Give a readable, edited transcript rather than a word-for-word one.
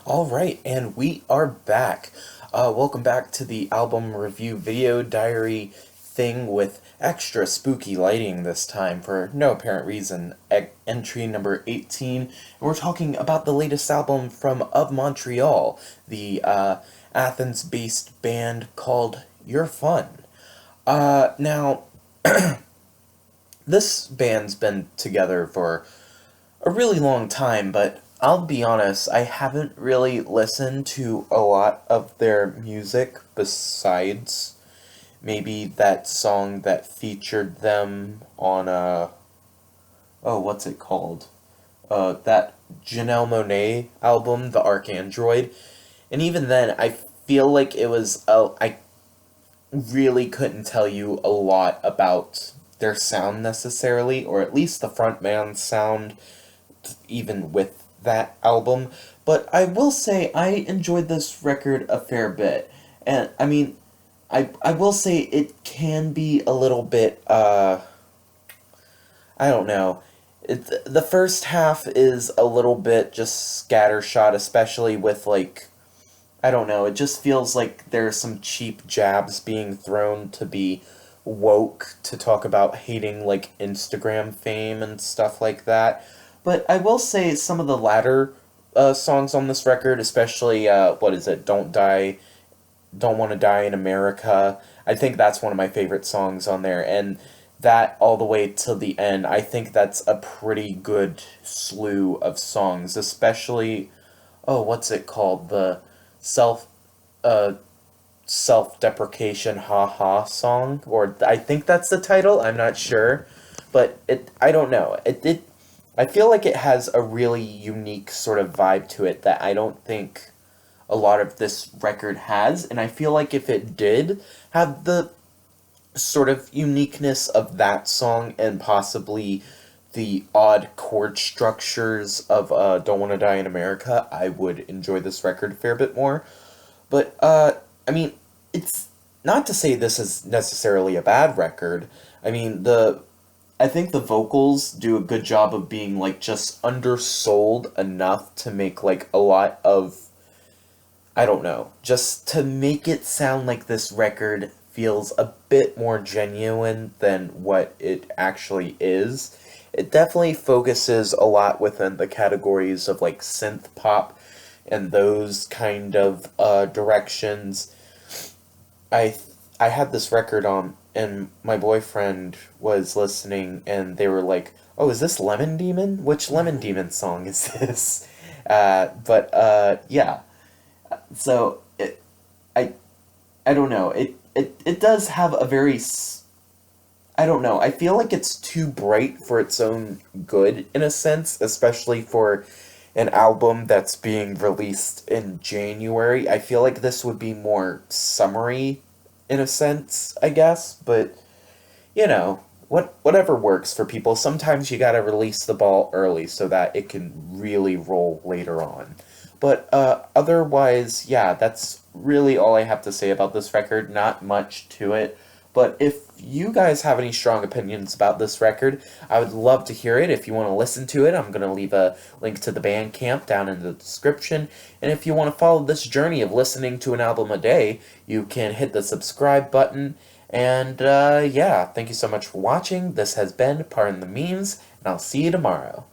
All right, and we are back. Welcome back to the album review video diary thing with extra spooky lighting this time for no apparent reason. Entry number 18, and we're talking about the latest album from Of Montreal, the Athens-based band called You're Fun. Now, this band's been together for a really long time, but I'll be honest, I haven't really listened to a lot of their music besides maybe that song that featured them on what's it called? That Janelle Monáe album, The Arcandroid. And even then, I feel like it was, I really couldn't tell you a lot about their sound necessarily, or at least the frontman's sound, even with that album. But I will say I enjoyed this record a fair bit. And I mean, I will say it can be a little bit, I don't know. The first half is a little bit just scattershot, especially with, like, I don't know, it just feels like there's some cheap jabs being thrown to be woke, to talk about hating, like, Instagram fame and stuff like that. But I will say some of the latter songs on this record, especially, what is it, Don't Want to Die in America, I think that's one of my favorite songs on there, and that all the way to the end, I think that's a pretty good slew of songs, especially, what's it called, the self, uh, self-deprecation ha-ha song, or I think that's the title, I'm not sure, but I don't know, I feel like it has a really unique sort of vibe to it that I don't think a lot of this record has, and I feel like if it did have the sort of uniqueness of that song and possibly the odd chord structures of Don't Wanna Die in America, I would enjoy this record a fair bit more. But, I mean, it's not to say this is necessarily a bad record. I mean, I think the vocals do a good job of being, like, just undersold enough to make, like, a lot of, I don't know, just to make it sound like this record feels a bit more genuine than what it actually is. It definitely focuses a lot within the categories of, like, synth pop and those kind of directions. I I had this record on, and my boyfriend was listening, and they were like, "Oh, is this Lemon Demon? Which Lemon Demon song is this?" Yeah. So I, I don't know. It does have a very, I don't know. I feel like it's too bright for its own good in a sense, especially for an album that's being released in January. I feel like this would be more summery in a sense, I guess, but you know, whatever works for people. Sometimes you gotta release the ball early so that it can really roll later on. But otherwise, yeah, that's really all I have to say about this record. Not much to it. But if you guys have any strong opinions about this record, I would love to hear it. If you want to listen to it, I'm going to leave a link to the Bandcamp down in the description. And if you want to follow this journey of listening to an album a day, you can hit the subscribe button. And yeah, thank you so much for watching. This has been Pardon the Memes, and I'll see you tomorrow.